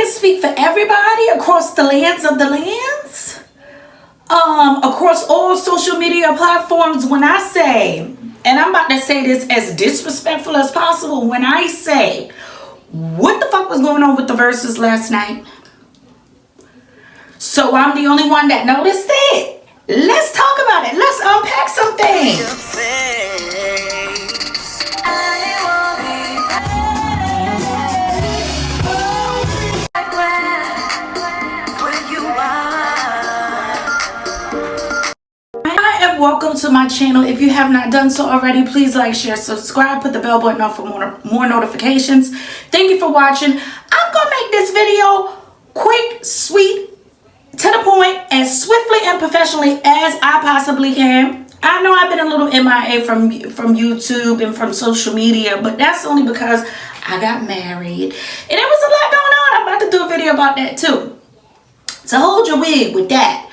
can speak for everybody across the lands of the lands, across all social media platforms when I say, and I'm about to say this as disrespectful as possible, when I say, what the fuck was going on with the Verzuz last night? So I'm the only one that noticed it. Let's talk about it. Let's unpack some things. Welcome to my channel. If you have not done so already, please like, share, subscribe, put the bell button on for more notifications. Thank you for watching. I'm gonna make this video quick, sweet, to the point, as swiftly and professionally as I possibly can. I know I've been a little MIA from YouTube and from social media, but that's only because I got married and there was a lot going on. I'm about to do a video about that too, so hold your wig with that.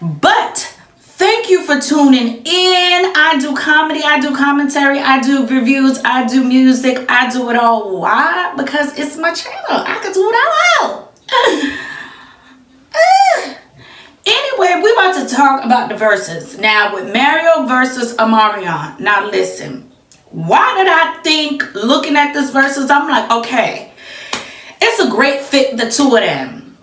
But thank you for tuning in. I do comedy, I do commentary, I do reviews, I do music, I do it all. Why? Because it's my channel. I can do what I want. Anyway, we're about to talk about the Verzuz. Now, with Mario versus Omarion. Now, listen. Why did I think, looking at this Verzuz, I'm like, okay, it's a great fit, the two of them.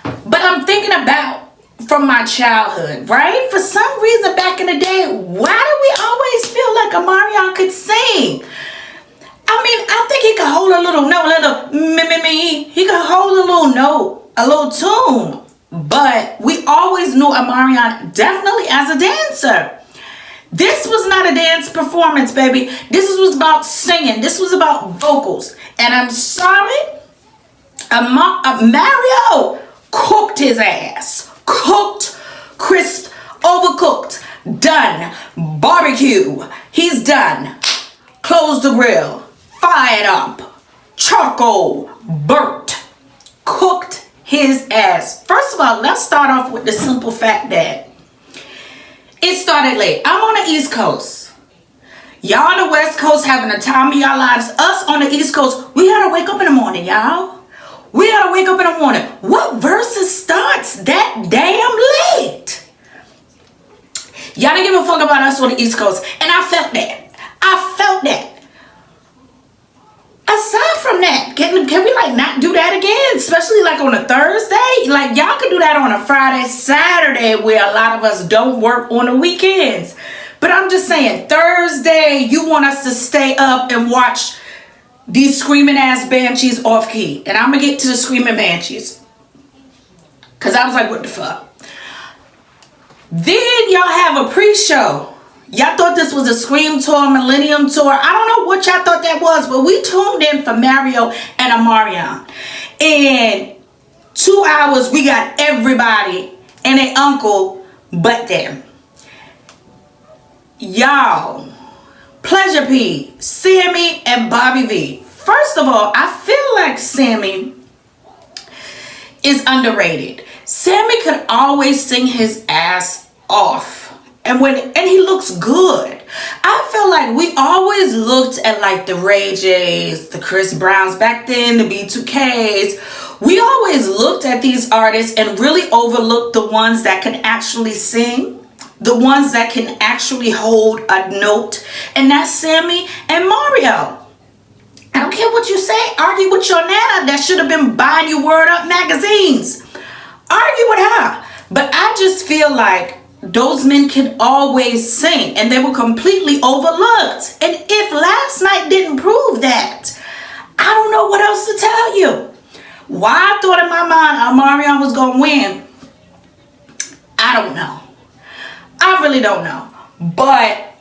But I'm thinking about from my childhood, right? For some reason back in the day, why do we always feel like Omarion could sing? I mean, I think he could hold a little note, he could hold a little note, a little tune. But we always knew Omarion definitely as a dancer. This was not a dance performance, baby. This was about singing. This was about vocals. And I'm sorry, Mario cooked his ass. Cooked, crisp, overcooked, done. Barbecue, he's done. Close the grill, fired up, charcoal, burnt, cooked his ass. First of all, let's start off with the simple fact that it started late. I'm on the East Coast. Y'all on the West Coast having the time of your lives. Us on the East Coast, we gotta wake up in the morning, y'all. We gotta wake up in the morning. What Verzuz starts that damn late? Y'all didn't give a fuck about us on the East Coast. And I felt that. I felt that. Aside from that, can we like not do that again? Especially like on a Thursday? Like y'all could do that on a Friday, Saturday, where a lot of us don't work on the weekends. But I'm just saying, Thursday, you want us to stay up and watch these screaming ass banshees off key. And I'm gonna get to the screaming banshees, cause I was like, what the fuck? Then y'all have a pre-show. Y'all thought this was a Scream tour, Millennium tour. I don't know what y'all thought that was, but we tuned in for Mario and Omarion. In 2 hours, we got everybody and their uncle but them. Y'all, Pleasure P, Sammie, and Bobby V. First of all, I feel like Sammie is underrated. Sammie could always sing his ass off. And he looks good. I feel like we always looked at like the Rayj's, the Chris Browns back then, the B2Ks. We always looked at these artists and really overlooked the ones that can actually sing. The ones that can actually hold a note, and that's Sammie and Mario. I don't care what you say. Argue with your nana that should have been buying you Word Up magazines. Argue with her. But I just feel like those men can always sing, and they were completely overlooked. And if last night didn't prove that, I don't know what else to tell you. Why I thought in my mind Omarion was going to win, I don't know. I really don't know. But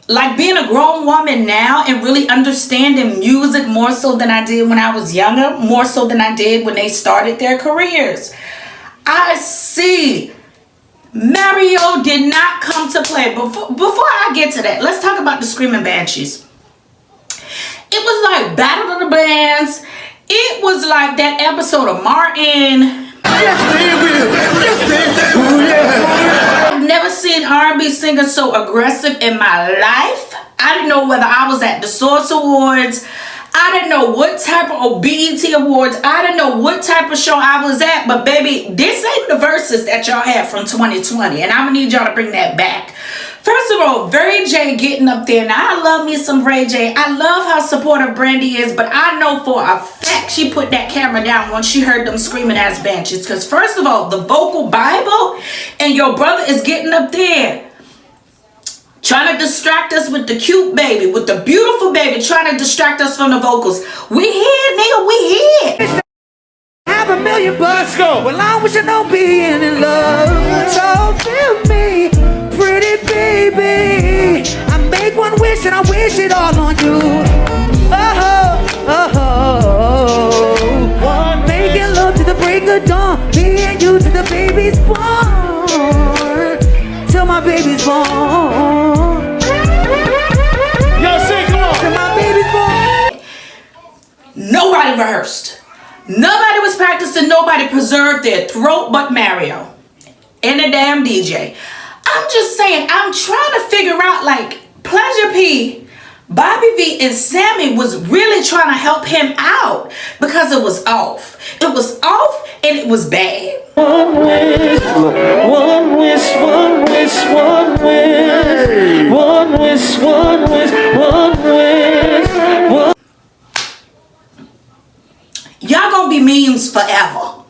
like being a grown woman now and really understanding music more so than I did when I was younger, more so than I did when they started their careers, I see Mario did not come to play. Before I get to that, let's talk about the Screaming Banshees. It was like Battle of the Bands. It was like that episode of Martin. Yes, they will. Yes, they will. Yeah. I've never seen R&B singers so aggressive in my life. I didn't know whether I was at the Source Awards. I didn't know what type of BET Awards. I didn't know what type of show I was at. But baby, this ain't the Verzuz that y'all had from 2020. And I'm going to need y'all to bring that back. First of all, Rayj getting up there. Now, I love me some Rayj. I love how supportive Brandy is. But I know for a fact she put that camera down when she heard them screaming ass benches. Because first of all, the vocal Bible and your brother is getting up there trying to distract us with the cute baby, with the beautiful baby, trying to distract us from the vocals. We here, nigga, we here. Have $1 million bucks. Let's go. Well, I wish I know being in love. So feel me, pretty baby. I make one wish and I wish it all on you. Making love to the break of dawn. Me and you to the baby's born. Till my baby's born. Yo, sing, come on. Till my baby's born. Nobody rehearsed. Nobody was practicing. Nobody preserved their throat but Mario and the damn DJ. I'm just saying, I'm trying to figure out, like, Pleasure P, Bobby V, and Sammie was really trying to help him out because it was off. It was off and it was bad. One wish, one wish, one wish, one wish, one wish, one wish, one wish, one. Y'all gonna be memes forever.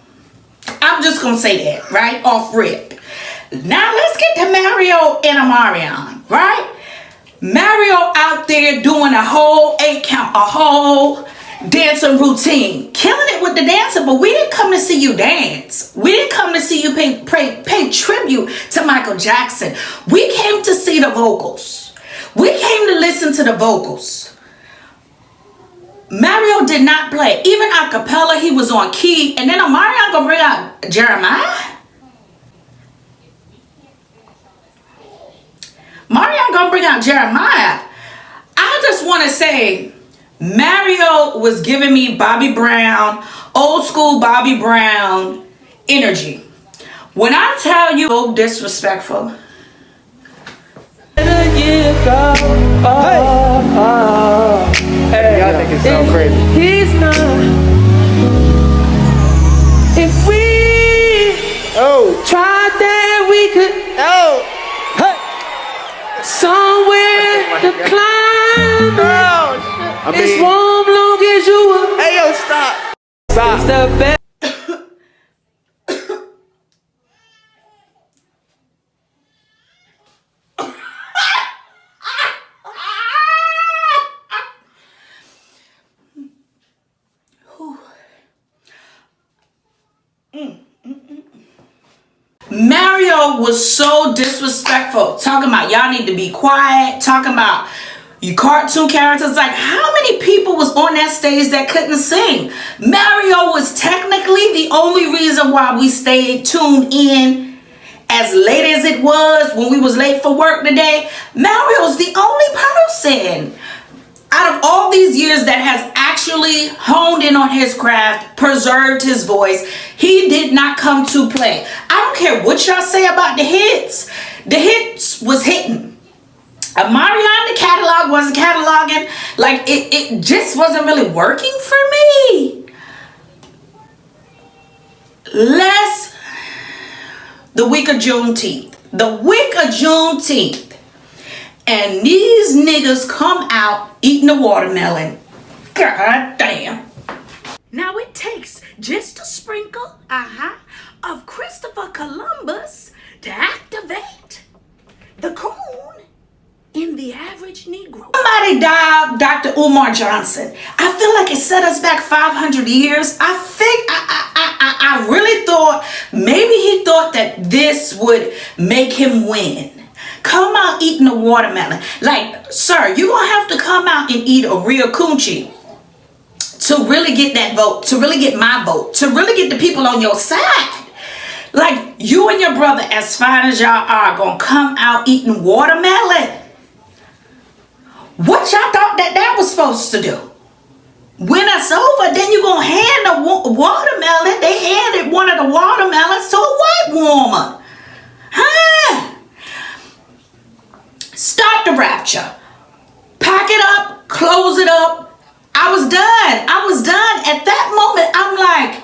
I'm just gonna say that, right? Off rip. Now let's get to Mario and Omarion, right? Mario out there doing a whole 8 count, a whole dancing routine, killing it with the dancing, but we didn't come to see you dance. We didn't come to see you pay tribute to Michael Jackson. We came to see the vocals. We came to listen to the vocals. Mario did not play. Even a cappella, he was on key. And then Omarion gonna bring out Jeremiah? Omarion gonna bring out Jeremiah. I just want to say, Mario was giving me Bobby Brown, old school Bobby Brown energy. When I tell you, so disrespectful. Hey, I think it's so crazy. He's not. If we tried that, we could. Somewhere to climb. It's warm long as you are. Hey, yo, stop. It's the best. Mario was so disrespectful, talking about y'all need to be quiet, talking about you cartoon characters. Like, how many people was on that stage that couldn't sing? Mario was technically the only reason why we stayed tuned in as late as it was when we was late for work today. Mario's the only person out of all these years that has actually honed in on his craft, preserved his voice. He did not come to play. I don't care what y'all say about the hits. The hits was hitting. Omarion, the catalog wasn't cataloging. Like, it just wasn't really working for me. The week of Juneteenth. The week of Juneteenth. And these niggas come out eating a watermelon. God damn. Now it takes just a sprinkle, of Christopher Columbus to activate the coon in the average Negro. Somebody dialed Dr. Umar Johnson. I feel like it set us back 500 years. I really thought maybe he thought that this would make him win. Come out eating a watermelon. Like, sir, you're going to have to come out and eat a real coochie to really get that vote, to really get my vote, to really get the people on your side. Like, you and your brother, as fine as y'all are, going to come out eating watermelon. What y'all thought that was supposed to do? When it's over, then you're going to hand the watermelon. They handed one of the watermelons to a white woman. Huh? Start the rapture. Pack it up, close it up. I I was done. At that moment, I'm like,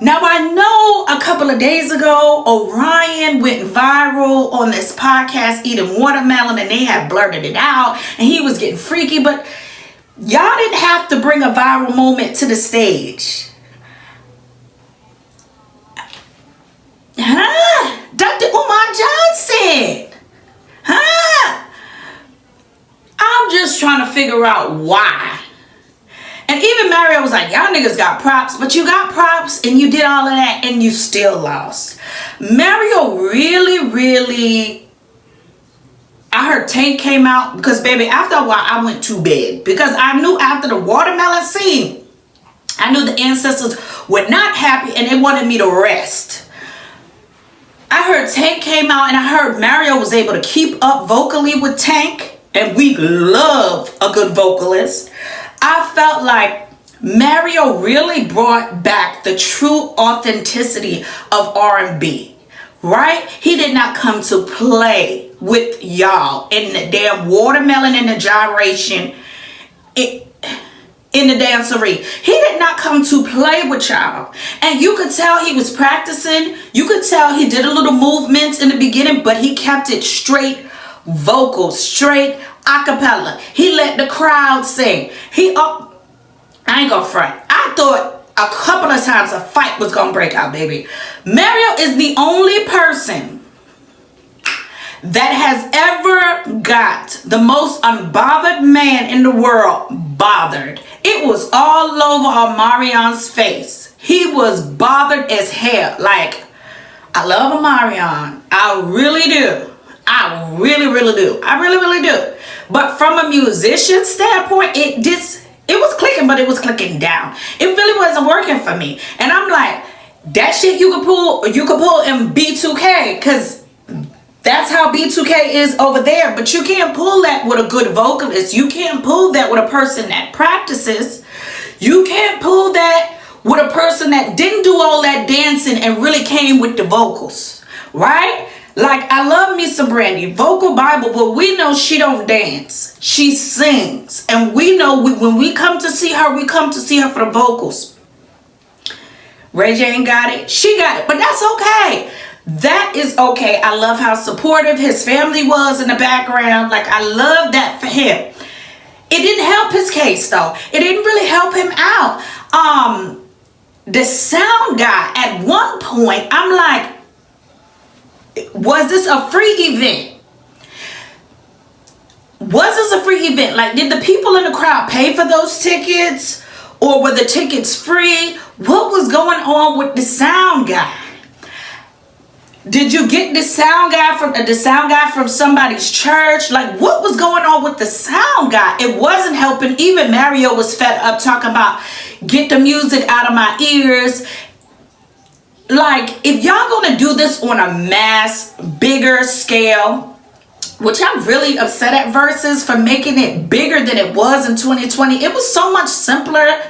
now I know a couple of days ago, Orion went viral on this podcast eating watermelon, and they had blurted it out, and he was getting freaky, but y'all didn't have to bring a viral moment to the stage. Huh? Dr. Umar Johnson. Huh? I'm just trying to figure out why. And even Mario was like, y'all niggas got props, but you got props and you did all of that and you still lost. Mario really, I heard Tank came out because, baby, after a while I went to bed because I knew after the watermelon scene, I knew the ancestors were not happy and they wanted me to rest. I heard Tank came out and I heard Mario was able to keep up vocally with Tank, and we love a good vocalist. I felt like Mario really brought back the true authenticity of R&B, right? He did not come to play with y'all in the damn watermelon and the gyration in the dancery. He did not come to play with y'all. And you could tell he was practicing. You could tell he did a little movements in the beginning, but he kept it straight vocal, straight acapella. He let the crowd sing. I ain't gonna front. I thought a couple of times a fight was gonna break out, baby. Mario is the only person that has ever got the most unbothered man in the world bothered. It was all over Omarion's face. He was bothered as hell. Like, I love Omarion. I really do. I really do. I really do. But from a musician standpoint, it was clicking, but it was clicking down. It really wasn't working for me. And I'm like, that shit you could pull in B2K, because that's how B2K is over there. But you can't pull that with a good vocalist. You can't pull that with a person that practices. You can't pull that with a person that didn't do all that dancing and really came with the vocals, right? Like, I love me some Brandy, vocal Bible, but we know she don't dance. She sings. And we know when we come to see her, we come to see her for the vocals. Rayj ain't got it. She got it. But that's okay. That is okay. I love how supportive his family was in the background. Like, I love that for him. It didn't help his case, though. It didn't really help him out. The sound guy, at one point, I'm like, was this a free event? Was this a free event? Like, did the people in the crowd pay for those tickets? Or were the tickets free? What was going on with the sound guy? Did you get the sound guy from somebody's church? Like, what was going on with the sound guy? It wasn't helping. Even Mario was fed up talking about, get the music out of my ears. Like, if y'all gonna do this on a mass, bigger scale, which I'm really upset at Verzuz for making it bigger than it was in 2020. It was so much simpler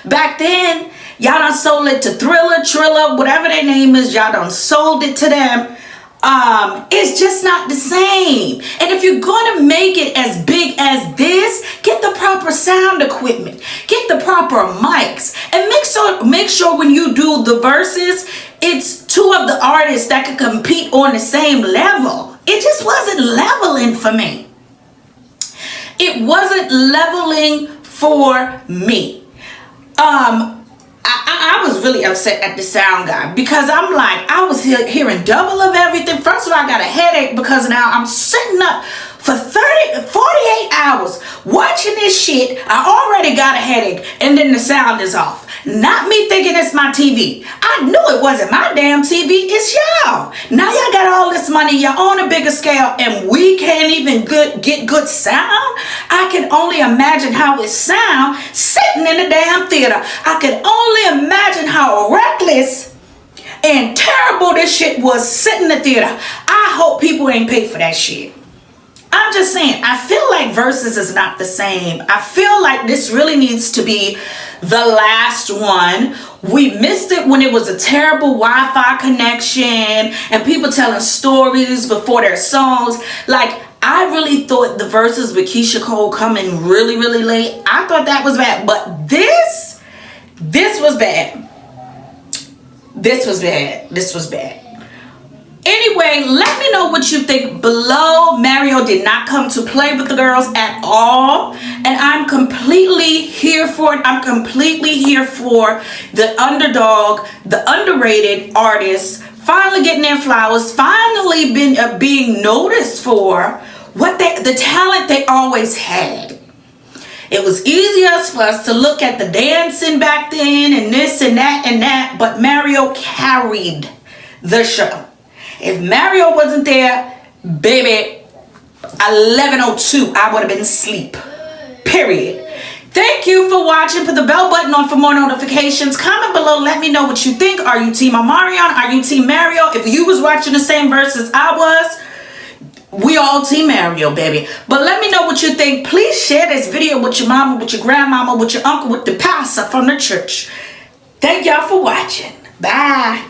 back then. Y'all done sold it to Trilla, whatever their name is. Y'all done sold it to them. It's just not the same. And if you're gonna make it as big as this, get the proper sound equipment, get the proper mics, and make sure when you do the Verzuz, it's two of the artists that can compete on the same level. It just wasn't leveling for me. It wasn't leveling for me. I was really upset at the sound guy because I'm like, I was hearing double of everything. First of all, I got a headache because now I'm sitting up for 48 hours watching this shit. I already got a headache and then the sound is off. Not me thinking it's my TV. I knew it wasn't my damn TV. It's y'all. Now y'all got all this money. Y'all on a bigger scale and we can't even get good sound. I can only imagine how it sound sitting in the damn theater. I can only imagine how reckless and terrible this shit was sitting in the theater. I hope people ain't paid for that shit. I'm just saying, I feel like Verzuz is not the same. I feel like this really needs to be the last one. We missed it when it was a terrible Wi-Fi connection and people telling stories before their songs. Like, I really thought the Verzuz with Keisha Cole coming really, really late. I thought that was bad. But this was bad. This was bad. This was bad. Anyway, let me know what you think below. Mario did not come to play with the girls at all. And I'm completely here for it. I'm completely here for the underdog, the underrated artists, finally getting their flowers, finally being noticed for what the talent they always had. It was easier for us to look at the dancing back then and this and that, but Mario carried the show. If Mario wasn't there, baby, 11:02, I would have been asleep. Period. Thank you for watching. Put the bell button on for more notifications. Comment below. Let me know what you think. Are you Team Omarion? Are you Team Mario? If you was watching the same Verzuz I was, we all Team Mario, baby. But let me know what you think. Please share this video with your mama, with your grandmama, with your uncle, with the pastor from the church. Thank y'all for watching. Bye.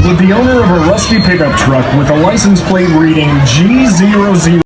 With the owner of a rusty pickup truck with a license plate reading G00